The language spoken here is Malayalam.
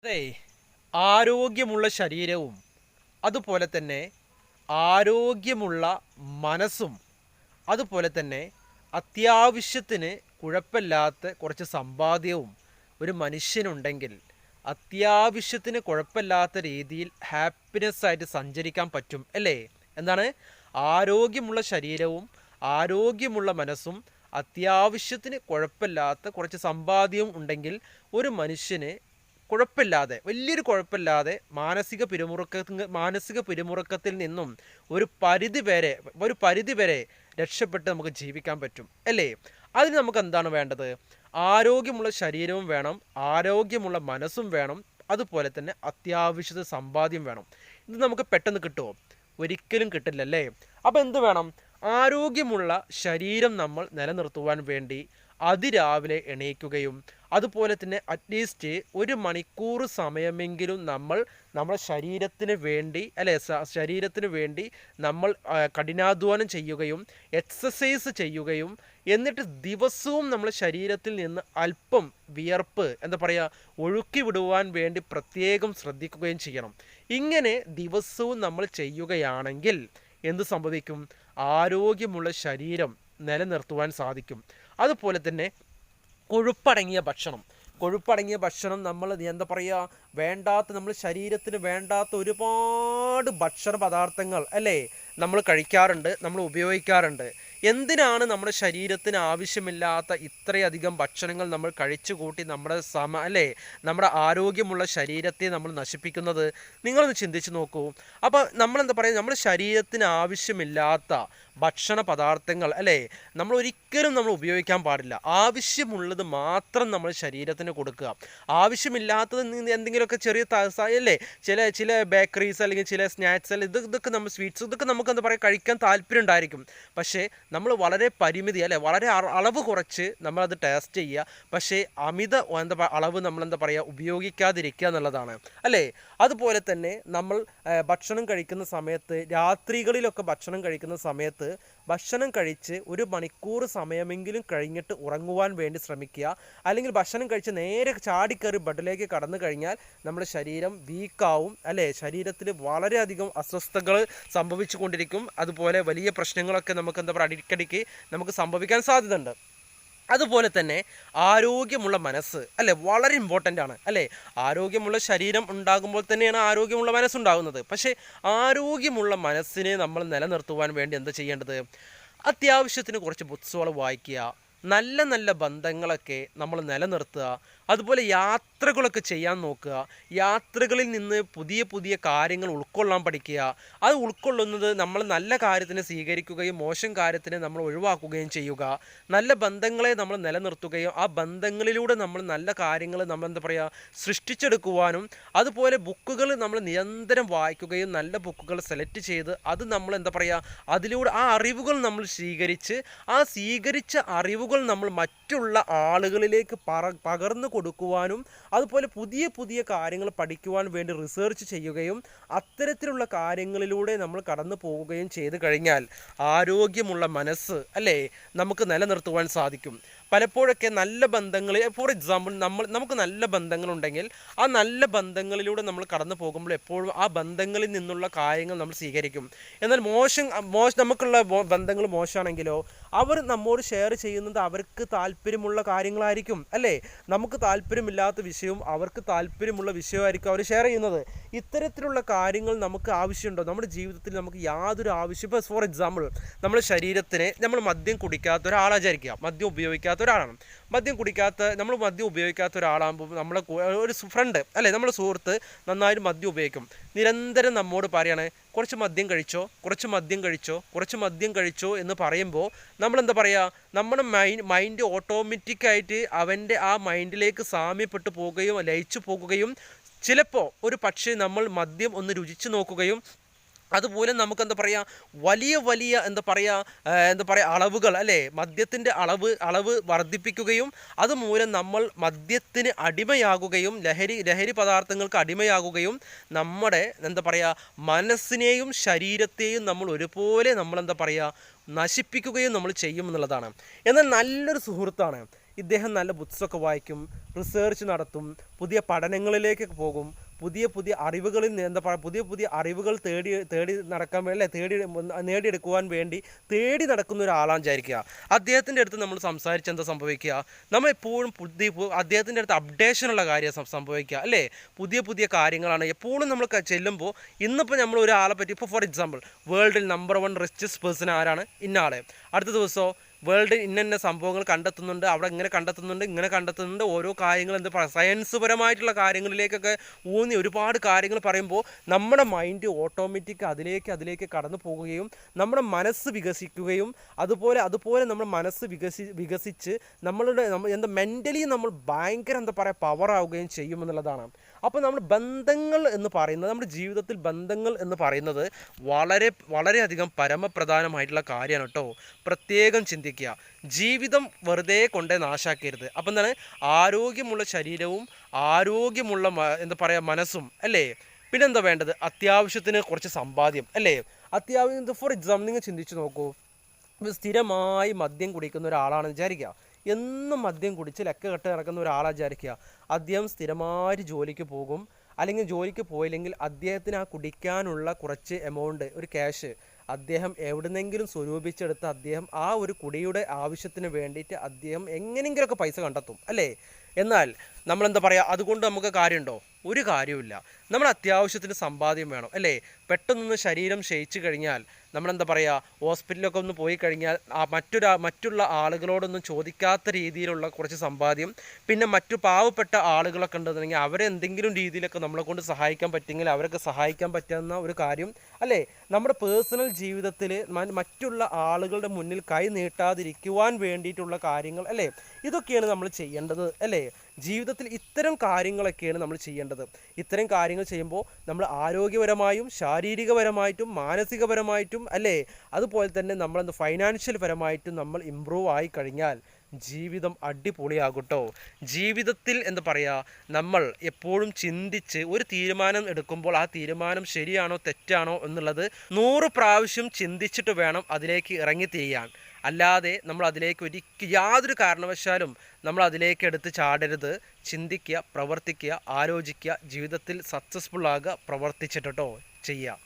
അതെ, ആരോഗ്യമുള്ള ശരീരവും അതുപോലെ തന്നെ ആരോഗ്യമുള്ള മനസ്സും അതുപോലെ തന്നെ അത്യാവശ്യത്തിന് കുഴപ്പമില്ലാത്ത കുറച്ച് സമ്പാദ്യവും ഒരു മനുഷ്യനുണ്ടെങ്കിൽ അത്യാവശ്യത്തിന് കുഴപ്പമില്ലാത്ത രീതിയിൽ ഹാപ്പിനെസ് ആയിട്ട് സഞ്ചരിക്കാൻ പറ്റും അല്ലേ? എന്താണ്? ആരോഗ്യമുള്ള ശരീരവും ആരോഗ്യമുള്ള മനസ്സും അത്യാവശ്യത്തിന് കുഴപ്പമില്ലാത്ത കുറച്ച് സമ്പാദ്യവും ഉണ്ടെങ്കിൽ ഒരു മനുഷ്യന് കുഴപ്പമില്ലാതെ, വലിയൊരു കുഴപ്പമില്ലാതെ മാനസിക പിരിമുറുക്കത്തിൽ നിന്നും ഒരു പരിധി വരെ രക്ഷപ്പെട്ട് നമുക്ക് ജീവിക്കാൻ പറ്റും അല്ലേ? അതിന് നമുക്ക് എന്താണ് വേണ്ടത്? ആരോഗ്യമുള്ള ശരീരവും വേണം, ആരോഗ്യമുള്ള മനസ്സും വേണം, അതുപോലെ തന്നെ അത്യാവശ്യത്തെ സമ്പാദ്യം വേണം. ഇത് നമുക്ക് പെട്ടെന്ന് കിട്ടുമോ? ഒരിക്കലും കിട്ടില്ലല്ലേ? അപ്പോൾ എന്ത് വേണം? ആരോഗ്യമുള്ള ശരീരം നമ്മൾ നിലനിർത്തുവാൻ വേണ്ടി അതിരാവിലെ എണീക്കുകയും അതുപോലെ തന്നെ അറ്റ്ലീസ്റ്റ് 1 മണിക്കൂർ സമയമെങ്കിലും നമ്മൾ നമ്മുടെ ശരീരത്തിന് വേണ്ടി അല്ലെ ശരീരത്തിന് വേണ്ടി നമ്മൾ കഠിനാധ്വാനം ചെയ്യുകയും എക്സസൈസ് ചെയ്യുകയും എന്നിട്ട് ദിവസവും നമ്മൾ ശരീരത്തിൽ നിന്ന് അല്പം വിയർപ്പ് ഒഴുക്കി വിടുവാൻ വേണ്ടി പ്രത്യേകം ശ്രദ്ധിക്കുകയും ചെയ്യണം. ഇങ്ങനെ ദിവസവും നമ്മൾ ചെയ്യുകയാണെങ്കിൽ എന്ത് സംഭവിക്കും? ആരോഗ്യമുള്ള ശരീരം നിലനിർത്തുവാൻ സാധിക്കും. അതുപോലെ തന്നെ കൊഴുപ്പടങ്ങിയ ഭക്ഷണം നമ്മൾ നമ്മൾ ശരീരത്തിന് വേണ്ടാത്ത ഒരുപാട് ഭക്ഷണ പദാർത്ഥങ്ങൾ അല്ലേ നമ്മൾ കഴിക്കാറുണ്ട്, നമ്മൾ ഉപയോഗിക്കാറുണ്ട്. എന്തിനാണ് നമ്മുടെ ശരീരത്തിന് ആവശ്യമില്ലാത്ത ഇത്രയധികം ഭക്ഷണങ്ങൾ നമ്മൾ കഴിച്ചു കൂട്ടി നമ്മുടെ ആരോഗ്യമുള്ള ശരീരത്തെ നമ്മൾ നശിപ്പിക്കുന്നത്? നിങ്ങളൊന്ന് ചിന്തിച്ച് നോക്കൂ. അപ്പോൾ നമ്മുടെ ശരീരത്തിന് ആവശ്യമില്ലാത്ത ഭക്ഷണ പദാർത്ഥങ്ങൾ അല്ലേ നമ്മൾ ഒരിക്കലും ഉപയോഗിക്കാൻ പാടില്ല. ആവശ്യമുള്ളത് മാത്രം നമ്മൾ ശരീരത്തിന് കൊടുക്കുക. ആവശ്യമില്ലാത്തത് എന്തെങ്കിലുമൊക്കെ ചെറിയ അല്ലേ ചില ബേക്കറീസ് അല്ലെങ്കിൽ ചില സ്നാക്സ് അല്ലെങ്കിൽ ഇതൊക്കെ നമ്മൾ സ്വീറ്റ്സ് ഇതൊക്കെ നമുക്ക് കഴിക്കാൻ താല്പര്യം ഉണ്ടായിരിക്കും. പക്ഷേ നമ്മൾ വളരെ പരിമിതി അല്ലേ വളരെ അളവ് കുറച്ച് നമ്മളത് ടേസ്റ്റ് ചെയ്യുക. പക്ഷേ അമിത അളവ് നമ്മൾ ഉപയോഗിക്കാതിരിക്കുക എന്നുള്ളതാണ് അല്ലേ? അതുപോലെ തന്നെ നമ്മൾ ഭക്ഷണം കഴിക്കുന്ന സമയത്ത് രാത്രികളിലൊക്കെ ഭക്ഷണം കഴിക്കുന്ന സമയത്ത് ഭക്ഷണം കഴിച്ച് 1 മണിക്കൂർ സമയമെങ്കിലും കഴിഞ്ഞിട്ട് ഉറങ്ങുവാൻ വേണ്ടി ശ്രമിക്കുക. അല്ലെങ്കിൽ ഭക്ഷണം കഴിച്ച് നേരെ ചാടിക്കയറി ബെഡിലേക്ക് കടന്നു കഴിഞ്ഞാൽ നമ്മുടെ ശരീരം വീക്കാവും അല്ലേ? ശരീരത്തിൽ വളരെയധികം അസ്വസ്ഥതകൾ സംഭവിച്ചു കൊണ്ടിരിക്കും. അതുപോലെ വലിയ പ്രശ്നങ്ങളൊക്കെ നമുക്ക് അടിക്കടിക്ക് നമുക്ക് സംഭവിക്കാൻ സാധ്യതയുണ്ട്. അതുപോലെ തന്നെ ആരോഗ്യമുള്ള മനസ്സ് അല്ലേ വളരെ ഇമ്പോർട്ടൻ്റ് ആണ് അല്ലേ? ആരോഗ്യമുള്ള ശരീരം ഉണ്ടാകുമ്പോൾ തന്നെയാണ് ആരോഗ്യമുള്ള മനസ്സുണ്ടാകുന്നത്. പക്ഷേ ആരോഗ്യമുള്ള മനസ്സിനെ നമ്മൾ നിലനിർത്തുവാൻ വേണ്ടി എന്താ ചെയ്യേണ്ടത്? അത്യാവശ്യത്തിന് കുറച്ച് ബുക്സുകൾ വായിക്കുക, നല്ല നല്ല ബന്ധങ്ങളൊക്കെ നമ്മൾ നിലനിർത്തുക, അതുപോലെ യാത്രകളൊക്കെ ചെയ്യാൻ നോക്കുക. യാത്രകളിൽ നിന്ന് പുതിയ പുതിയ കാര്യങ്ങൾ ഉൾക്കൊള്ളാൻ പഠിക്കുക. അത് ഉൾക്കൊള്ളുന്നത് നമ്മൾ നല്ല കാര്യത്തിന് സ്വീകരിക്കുകയും മോശം കാര്യത്തിന് നമ്മൾ ഒഴിവാക്കുകയും ചെയ്യുക. നല്ല ബന്ധങ്ങളെ നമ്മൾ നിലനിർത്തുകയും ആ ബന്ധങ്ങളിലൂടെ നമ്മൾ നല്ല കാര്യങ്ങൾ സൃഷ്ടിച്ചെടുക്കുവാനും അതുപോലെ ബുക്കുകൾ നമ്മൾ നിരന്തരം വായിക്കുകയും നല്ല ബുക്കുകൾ സെലക്ട് ചെയ്ത് അത് നമ്മൾ അതിലൂടെ ആ അറിവുകൾ നമ്മൾ സ്വീകരിച്ച് ആ സ്വീകരിച്ച അറിവുകൾ നമ്മൾ മറ്റുള്ള ആളുകളിലേക്ക് പകർന്നു കൊടുക്കുവാനും അതുപോലെ പുതിയ പുതിയ കാര്യങ്ങൾ പഠിക്കുവാൻ വേണ്ടി റിസർച്ച് ചെയ്യുകയും അത്തരത്തിലുള്ള കാര്യങ്ങളിലൂടെ നമ്മൾ കടന്നു പോവുകയും ചെയ്തു കഴിഞ്ഞാൽ ആരോഗ്യമുള്ള മനസ്സ് അല്ലേ നമുക്ക് നിലനിർത്തുവാൻ സാധിക്കും. പലപ്പോഴൊക്കെ നല്ല ബന്ധങ്ങൾ ഫോർ എക്സാമ്പിൾ നമുക്ക് നല്ല ബന്ധങ്ങളുണ്ടെങ്കിൽ ആ നല്ല ബന്ധങ്ങളിലൂടെ നമ്മൾ കടന്നു പോകുമ്പോൾ എപ്പോഴും ആ ബന്ധങ്ങളിൽ നിന്നുള്ള കാര്യങ്ങൾ നമ്മൾ സ്വീകരിക്കും. എന്നാൽ നമുക്കുള്ള ബന്ധങ്ങൾ മോശമാണെങ്കിലോ അവർ നമ്മോട് ഷെയർ ചെയ്യുന്നത് അവർക്ക് താല്പര്യമുള്ള കാര്യങ്ങളായിരിക്കും അല്ലേ? നമുക്ക് താല്പര്യമില്ലാത്ത വിഷയവും അവർക്ക് താല്പര്യമുള്ള വിഷയമായിരിക്കും അവർ ഷെയർ ചെയ്യുന്നത്. ഇത്തരത്തിലുള്ള കാര്യങ്ങൾ നമുക്ക് ആവശ്യമുണ്ടോ? നമ്മുടെ ജീവിതത്തിൽ നമുക്ക് യാതൊരു ആവശ്യം. ഇപ്പോൾ ഫോർ എക്സാമ്പിൾ നമ്മുടെ ശരീരത്തിന് നമ്മൾ മദ്യം കുടിക്കാത്ത ഒരാളാചാരിക്കുക, മദ്യം ഉപയോഗിക്കാത്ത ഒരാളാണ്. മദ്യം ഉപയോഗിക്കാത്ത ഒരാളാകുമ്പോൾ നമ്മളെ ഒരു ഫ്രണ്ട് അല്ലേ നമ്മുടെ സുഹൃത്ത് നന്നായിട്ട് മദ്യം ഉപയോഗിക്കും. നിരന്തരം നമ്മോട് പറയാണ് കുറച്ച് മദ്യം കഴിച്ചോ എന്ന് പറയുമ്പോൾ നമ്മളെന്താ നമ്മുടെ മൈൻഡ് ഓട്ടോമാറ്റിക്കായിട്ട് അവൻ്റെ ആ മൈൻഡിലേക്ക് സാമ്യപ്പെട്ടു പോവുകയും ലയിച്ചു പോകുകയും ചിലപ്പോൾ ഒരു പക്ഷേ നമ്മൾ മദ്യം ഒന്ന് രുചിച്ച് നോക്കുകയും അതുപോലെ നമുക്ക് വലിയ അളവുകൾ അല്ലേ മദ്യത്തിൻ്റെ അളവ് വർദ്ധിപ്പിക്കുകയും അതുമൂലം നമ്മൾ മദ്യത്തിന് അടിമയാകുകയും ലഹരി പദാർത്ഥങ്ങൾക്ക് അടിമയാകുകയും നമ്മുടെ മനസ്സിനെയും ശരീരത്തെയും നമ്മൾ ഒരുപോലെ നശിപ്പിക്കുകയും നമ്മൾ ചെയ്യുമെന്നുള്ളതാണ്. എന്നാൽ നല്ലൊരു സുഹൃത്താണ് ഇദ്ദേഹം നല്ല ബുക്സൊക്കെ വായിക്കും, റിസേർച്ച് നടത്തും, പുതിയ പഠനങ്ങളിലേക്ക് പോകും, പുതിയ പുതിയ അറിവുകളിൽ എന്താ പറയുക, പുതിയ പുതിയ അറിവുകൾ തേടി നടക്കാൻ വേണ്ടി നേടിയെടുക്കുവാൻ വേണ്ടി തേടി നടക്കുന്ന ഒരാളാണ് വിചാരിക്കുക. അദ്ദേഹത്തിൻ്റെ അടുത്ത് നമ്മൾ സംസാരിച്ച് എന്താ സംഭവിക്കുക, നമ്മൾ എപ്പോഴും അദ്ദേഹത്തിൻ്റെ അടുത്ത് അപ്ഡേഷനുള്ള കാര്യം സംഭവിക്കുക അല്ലേ. പുതിയ പുതിയ കാര്യങ്ങളാണ് എപ്പോഴും നമ്മൾ ചെല്ലുമ്പോൾ. ഇന്നിപ്പോൾ നമ്മൾ ഒരാളെ പറ്റി, ഇപ്പോൾ ഫോർ എക്സാമ്പിൾ വേൾഡിൽ നമ്പർ 1 റിച്ചസ്റ്റ് പേഴ്സൺ ആരാണ്, ഇന്നയാളെ. അടുത്ത ദിവസമോ വേൾഡ് ഇന്ന സംഭവങ്ങൾ കണ്ടെത്തുന്നുണ്ട്, അവിടെ ഇങ്ങനെ കണ്ടെത്തുന്നുണ്ട്, ഓരോ കാര്യങ്ങൾ എന്താ പറയുക, സയൻസ് പരമായിട്ടുള്ള കാര്യങ്ങളിലേക്കൊക്കെ ഊന്നി ഒരുപാട് കാര്യങ്ങൾ പറയുമ്പോൾ നമ്മുടെ മൈൻഡ് ഓട്ടോമാറ്റിക് അതിലേക്ക് കടന്നു പോകുകയും നമ്മുടെ മനസ്സ് വികസിക്കുകയും അതുപോലെ നമ്മുടെ മനസ്സ് വികസിച്ച് എന്താ മെൻ്റലി നമ്മൾ ഭയങ്കര എന്താ പറയുക പവറാവുകയും ചെയ്യുമെന്നുള്ളതാണ്. അപ്പോൾ നമ്മൾ ബന്ധങ്ങൾ എന്ന് പറയുന്നത്, നമ്മുടെ ജീവിതത്തിൽ ബന്ധങ്ങൾ എന്ന് പറയുന്നത് വളരെയധികം പരമപ്രധാനമായിട്ടുള്ള കാര്യമാണ് കേട്ടോ. പ്രത്യേകം ചിന്തിക്കുക. ജീവിതം വെറുതെ കൊണ്ടേ നാശാക്കരുത്. അപ്പം എന്താണ്, ആരോഗ്യമുള്ള ശരീരവും ആരോഗ്യമുള്ള എന്താ പറയുക മനസ്സും അല്ലേ. പിന്നെന്താ വേണ്ടത്, അത്യാവശ്യത്തിന് കുറച്ച് സമ്പാദ്യം അല്ലേ. അത്യാവശ്യം ഫോർ എക്സാമ്പിൾ നിങ്ങൾ ചിന്തിച്ച് നോക്കൂ, സ്ഥിരമായി മദ്യം കുടിക്കുന്ന ഒരാളാണെന്ന് വിചാരിക്കുക. എന്നും മദ്യം കുടിച്ച് ലക്ക കെട്ട് നടക്കുന്ന ഒരാളെ വിചാരിക്കുക. അദ്ദേഹം സ്ഥിരമായിട്ട് ജോലിക്ക് പോകും, അല്ലെങ്കിൽ ജോലിക്ക് പോയില്ലെങ്കിൽ അദ്ദേഹത്തിന് ആ കുടിക്കാനുള്ള കുറച്ച് എമൗണ്ട്, ഒരു ക്യാഷ് അദ്ദേഹം എവിടുന്നെങ്കിലും സ്വരൂപിച്ചെടുത്ത് അദ്ദേഹം ആ ഒരു കുടിയുടെ ആവശ്യത്തിന് വേണ്ടിയിട്ട് അദ്ദേഹം എങ്ങനെയെങ്കിലുമൊക്കെ പൈസ കണ്ടെത്തും അല്ലേ. എന്നാൽ നമ്മളെന്താ പറയുക, അതുകൊണ്ട് നമുക്ക് കാര്യമുണ്ടോ? ഒരു കാര്യമില്ല. നമ്മൾ അത്യാവശ്യത്തിന് സമ്പാദ്യം വേണം അല്ലേ. പെട്ടെന്നൊന്ന് ശരീരം ക്ഷയിച്ചു കഴിഞ്ഞാൽ നമ്മളെന്താ പറയുക, ഹോസ്പിറ്റലിലൊക്കെ ഒന്ന് പോയി കഴിഞ്ഞാൽ മറ്റുള്ള ആളുകളോടൊന്നും ചോദിക്കാത്ത രീതിയിലുള്ള കുറച്ച് സമ്പാദ്യം, പിന്നെ മറ്റു പാവപ്പെട്ട ആളുകളൊക്കെ ഉണ്ടെന്നുണ്ടെങ്കിൽ അവരെ എന്തെങ്കിലും രീതിയിലൊക്കെ നമ്മളെ കൊണ്ട് സഹായിക്കാൻ പറ്റുമെങ്കിൽ അവരൊക്കെ സഹായിക്കാൻ പറ്റുന്ന ഒരു കാര്യം അല്ലേ. നമ്മുടെ പേഴ്സണൽ ജീവിതത്തിൽ മറ്റുള്ള ആളുകളുടെ മുന്നിൽ കൈ നീട്ടാതിരിക്കുവാൻ വേണ്ടിയിട്ടുള്ള കാര്യങ്ങൾ അല്ലേ, ഇതൊക്കെയാണ് നമ്മൾ ചെയ്യേണ്ടത് അല്ലേ. ജീവിതത്തിൽ ഇത്തരം കാര്യങ്ങളൊക്കെയാണ് നമ്മൾ ചെയ്യേണ്ടത്. ഇത്തരം കാര്യങ്ങൾ ചെയ്യുമ്പോൾ നമ്മൾ ആരോഗ്യപരമായും ശാരീരികപരമായിട്ടും മാനസികപരമായിട്ടും അല്ലേ, അതുപോലെ തന്നെ നമ്മളെന്ത് ഫൈനാൻഷ്യൽ പരമായിട്ടും നമ്മൾ ഇമ്പ്രൂവ് ആയി കഴിഞ്ഞാൽ ജീവിതം അടിപൊളിയാകട്ടോ. ജീവിതത്തിൽ എന്താ പറയുക, നമ്മൾ എപ്പോഴും ചിന്തിച്ച് ഒരു തീരുമാനം എടുക്കുമ്പോൾ ആ തീരുമാനം ശരിയാണോ തെറ്റാണോ എന്നുള്ളത് 100 പ്രാവശ്യം ചിന്തിച്ചിട്ട് വേണം അതിലേക്ക് ഇറങ്ങിത്തിരിയാൻ. അല്ലാതെ നമ്മൾ അതിലേക്ക് യാതൊരു കാരണവശാലും നമ്മൾ അതിലേക്ക് എടുത്ത് ചാടരുത്. ചിന്തിക്കുക, പ്രവർത്തിക്കുക, ആലോചിക്കുക, ജീവിതത്തിൽ സക്സസ്ഫുൾ ആകുക, പ്രവർത്തിച്ചിട്ടോ ചെയ്യുക.